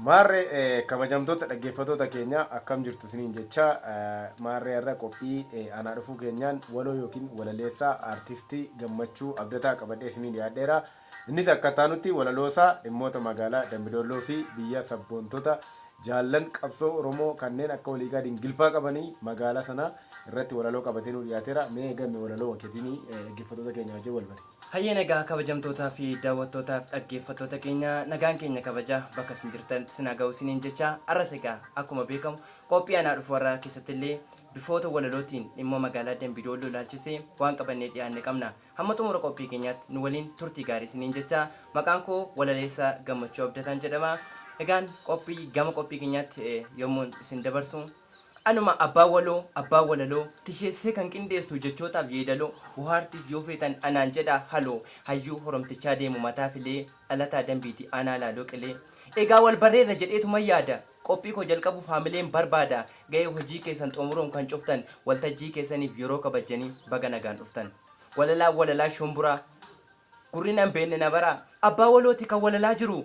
Maarree kabajamtoota dhaggeeffattoota keenya akkam jirtu isiniin jecha maarree irra qophii anaa dhufuu keenyaan waloo yookiin walaleessaa aartistii Gammachuu Abdataa qabadhee isiniin dhiyaadheera. Innis akkaataa nutti walaloosaa dhimmoota magaalaa Dambidolloo fi biyya sabboontota jaallan qabsoo Oromoo kanneen akka waliigaa dingilfaa qabanii magaalaa sana irratti walaloo qabatee nu dhiyaateera. Mee gamme walaloo wakeetinii dhaggeeffattoota keenya wajjin wal bari. Hayyee nagaa kabajamtootaa fi daawwattootaaf dhaggeeffattoota keenya nagaan keenya kabaja bakka isin jirtan sinaa ga'u isiniin jecha arras egaa akkuma beekamu qophii anaa dhufu warraa keessatti illee bifoota walalootiin dhimma magaalaa Dambidolloo ilaalchisee waan qabannee dhiyaanne qabna. Hamma xumura qophii keenyaatti nu waliin turtii gaarii isiniin jecha maqaan koo walaleessaa Gammachuu Abdataan jedhama. Egaan gama qophii keenyaatti yommuu isin dabarsu anuma abbaa walaloo tisheessee kan qindeessu jechootaaf yeedaloo buhaartiif yoo feetan anaan jedha haloo hayyuu horomtichaa deemu mataa filee dhalataa dambiiti aanaa laaloo qilee egaa wal barreerra jedheetuma yaada qophii koo jalqabuuf haamileen barbaada ga'ee hojii keessan xumuruun kan cuftan waltajjii keessaniif yeroo kabajanii baga nagaan dhuftan walalaa shomburaa gurrinaan beenne na bara abbaa walooti kan walalaa jiru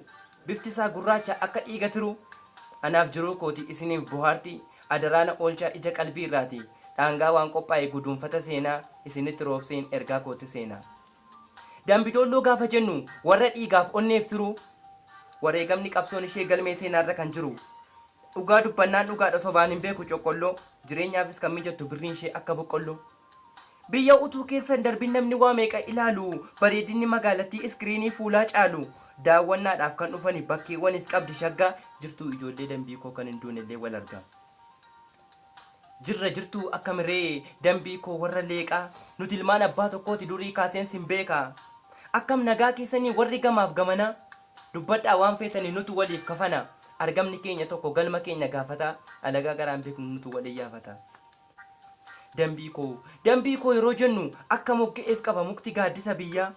bifti isaa gurraacha akka dhiiga tiru anaaf jiruu kooti isiniif buhaartii adaraana oolchaa ija qalbii irraati dhaangaa waan qophaa'e guduunfata seenaa isinitti roobseen ergaa kooti seenaa Dambidolloo gaafa jennu warra dhiigaaf onneef tiru wareegamni qabsoon ishee galmee seenaarra kan jiru dhugaa dubbannaan dhugaadha sobaan hin beeku coqqolloo jireenyaafis kan mijattu birriin ishee akka boqqolloo biyya utuu keessan darbin namni waa meeqa ilaalu bareedinni magaalattii iskiriinii fuulaa caalu daawwannaadhaaf kan dhufani bakkeewwanis qabdi shaggaa jirtuu ijoollee dambii koo kan hin duunellee wal argaa jirtuu akka miree dambii koo warra leeqaa nuti ilmaan abbaa tokkooti durii kaaseen sin beekaa akkam nagaa keessanii warri gamaaf gamana dubbadhaa waan feetanii nutu waliif kafana argamni keenya tokko galma keenya gaafata alagaa garaan beeknu nutu walii yaafata dambii koo yeroo jennu akka mogge'eef qaba mukti gaaddisa biyyaa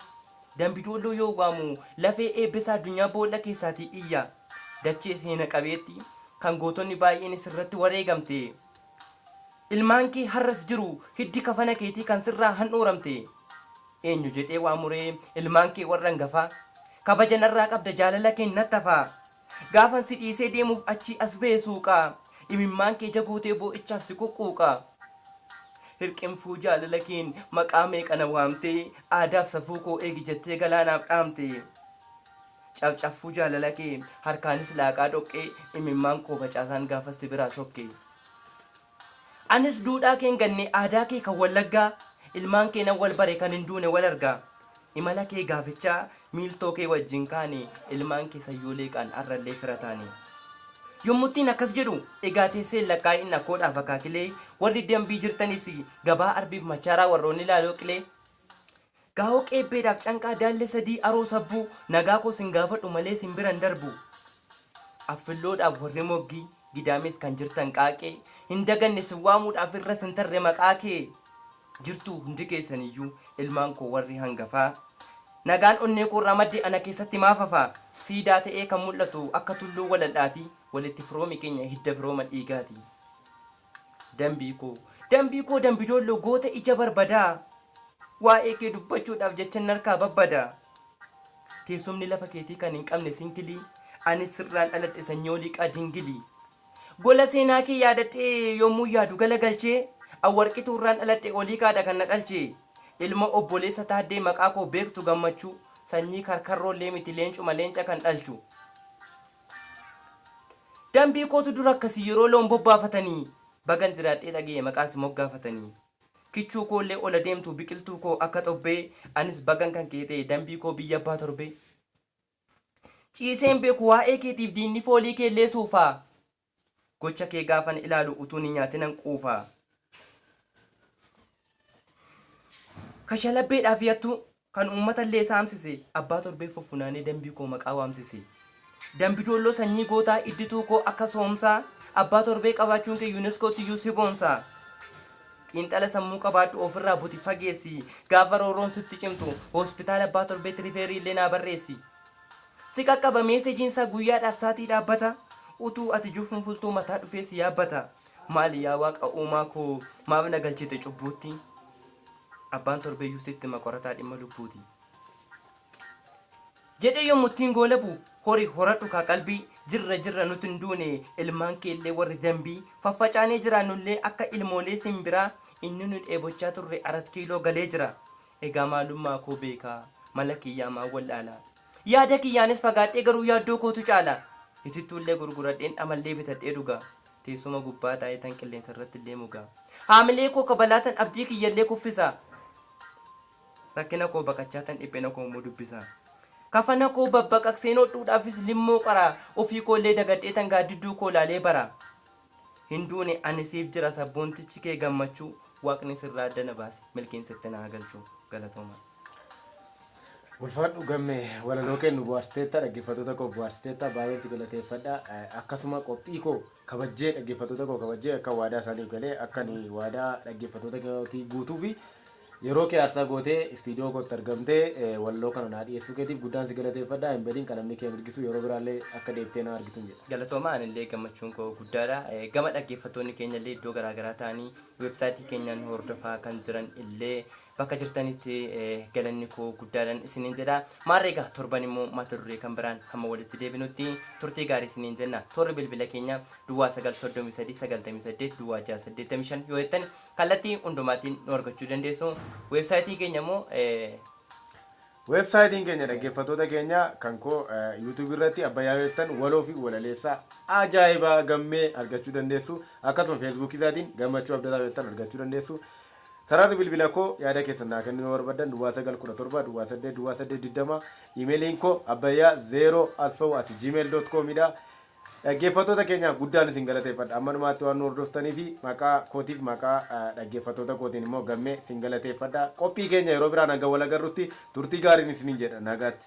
Dambidolloo yoo waamu lafee eebbisaa addunyaa boolla keessaatii iyya dachee seena qabeetti kan gootonni baay'een sirratti wareegamte ilmaan kee har'as jiru hiddi kafana keetii kan sirraa handhuuramte eenyu jedhee waamuree ilmaan kee warra hangafaa kabaja narraa qabda jaalala kee nattafaa gaafan si dhiisee deemuuf achi as ba'e suuqaa imimmaan kee jaguutee boo'ichaaf si quqquuqaa hirqinfuu jaalala keen maqaa meeqana waamtee aadaaf safuu koo eegi jettee galaanaaf dhaamte cabcaffuu jaalala kee harkaanis laaqaa dhoqqee imimmaan koo facaasaan gaafa si biraa sokke anis duudhaa keen ganne aadaa kee kan wallaggaa ilmaan keenan wal bare kan hin duune wal argaa imala kee gaafichaa miiltoo kee wajjin kaane ilmaan kee sayyoolee qaan arrallee fira taane yommuttiin akkas jedhu egaa teessee lakkaa'in akkoodhaaf akaakilee warri dambii jirtanis gabaa arbiif machaaraa warroonni laaloo qilee gaa'oo qeebbeedhaaf canqaa daallee sadii aroo sabbuu nagaa koo sin gaafadhu malee sin biran darbu affilloodhaaf warri moggii gidaames kan jirtan qaaqee hin daganne sin waamuudhaaf irra sin tarre maqaa kee jirtuu hundi keessaniyyuu ilmaan koo warri hangafaa nagaan onnee koo irraa madde ana keessatti maafafaa siidaa ta'ee kan mul'atu akka tulluu waladhaati walitti firoomi keenya hidda firooma dhiigaati dambii koo Dambidolloo goota ija barbadaa waa'ee kee dubbachuudhaaf jechan harkaa babbadaa teessumni lafa keetii kan hin qabne sinkilii anis sirraan dhaladhe sanyoo liqaa dingilii gola seenaa kee yaadadhee yommuu yaadu galagalchee awwarqituu irraan dhaladhe olii kaadha kan na dhalchee ilma obboleessa taaddee maqaa koo beektu Gammachuu sanyii karkarroollee miti leencuma leenca kan dhalchu dambii kootu dura akkasii yeroo loon bobbaafatanii bagan jiraadhee dhagee maqaas moggaafatanii kichuu koollee ola deemtu biqiltuu koo akka xobbee anis bagan kan kee ta'e dambii koo biyya abbaa torbee ciiseen beeku waa'ee keetiif diinni foolii keellee suufaa gocha kee gaafan ilaalu utuun hin nyaatinan quufaa kashalabbeedhaaf yattu kan uummata illee saamsise abbaa torbee fuffunaanee dambii koo maqaa waamsise Dambidolloo sanyii gootaa iddituu koo akka soomsaa abbaa torbee qabaachuun kee yuuneeskootti iyyuu si boonsaa xiinxala sammuu qabaadhu ofirraa buti fageessi gaafa rooroon sitti cimtu hospitaala abbaa torbeetti rifeerii illee naa barreessi si qaqqaba meesejiinsaa guyyaadhaaf saatii dhaabbata utuu ati juufuun fultuu mataa dhufee si yaabbata maali yaa waaqa uumaa koo maaf na galchite cubbuutti abbaan torbeeyyuu sitti maqorataa dhimma lubbuuti jedhee yommuttiin goolabu hori horadhu ka qalbii jirra nuti hin duune ilmaan keellee warri dambii faffacaanee jiraannullee akka ilmoolee simbiraa inni nu dheebochaa turre 4 kiiloo galee jira egaa maalummaa koo beekaa mala kiyyaamaa wallaala yaada kiyyaanis fagaadhee garuu yaaddoo kootu caala itittuullee gurguradheen amallee bitadhee dhugaa teessuma gubbaa taa'ee tan qilleensa irratti illee mugaa haamilee koo kabalaatan abdii kiyyallee kuffisa rakkina koo baqachaa tan dhiphina koo immoo dubbisa kafana koo babbaqaqseen hodhuudhaafis limmoo qara ofii koollee dagadhee tan gaaddidduu koo laalee bara hinduune ani siif jira sabboontichi kee gammachuu waaqni sirraa addana baase milkeensatti naa galchuu galatooma. Ulfaadhu gammee walaloo kennu bu'aarteetta dhaggeeffattoota koo bu'aarteetta baay'ee si galateeffadha akkasuma qophii koo kabajjee dhaggeeffattoota koo kabajjee akka waadaa isaanii galee akka ni waadaa dhaggeeffattoota kootii guutuu fi yeroo kee aarsaa gootee istiidiyoo kootti argamtee walaloo kana naa dhiyeessuu keetiif guddaan si galateeffadha hin badiin qalamni kee mirgisu yeroo biraallee akka deebitee na argitu jedha. Galatoomaa anillee gammachuun koo guddaadha gama dhaggeeffattoonni keenya illee iddoo garaagaraa ta'anii weebsaayitii keenyaan hordofaa kan jiran illee bakka jirtanitti galanni koo guddaadhaan isiniin jedha maarreegaa torban immoo mata duree kan biraan hamma walitti deebinutti turtii gaarii isiniin jenna toora bilbila keenya duwwaa 93398 duwwaa 685 yoo jettan kallattii hundumaatiin nu argachuu dandeessu weebsaayitii keenya immoo websaayitiin keenya dhaggeeffattoota keenya kan koo YouTube irratti abbayyaa yoo jettan waloo fi walaleessaa ajaa'ibaa gammee argachuu dandeessu akkasuma Facebook isaatiin gammachuu abdataa yoo jettan argachuu dandeessu. Sararri bilbila koo yaada keessan naa kennuu barbaadan duwwaa 917 duwwaa 8 duwwaa 820 imeeliin koo abbayyaa0@gmail.com dha. Dhaggeeffattoota keenya guddaan isin galateeffadha ammanumaatti waan nu hordoftanii fi maqaa kootiif maqaa dhaggeeffattoota kootiin immoo gammee isin galateeffadha qophii keenya yeroo biraan hanga wal agarrutti turtii gaariin isiniin jedha nagaatti.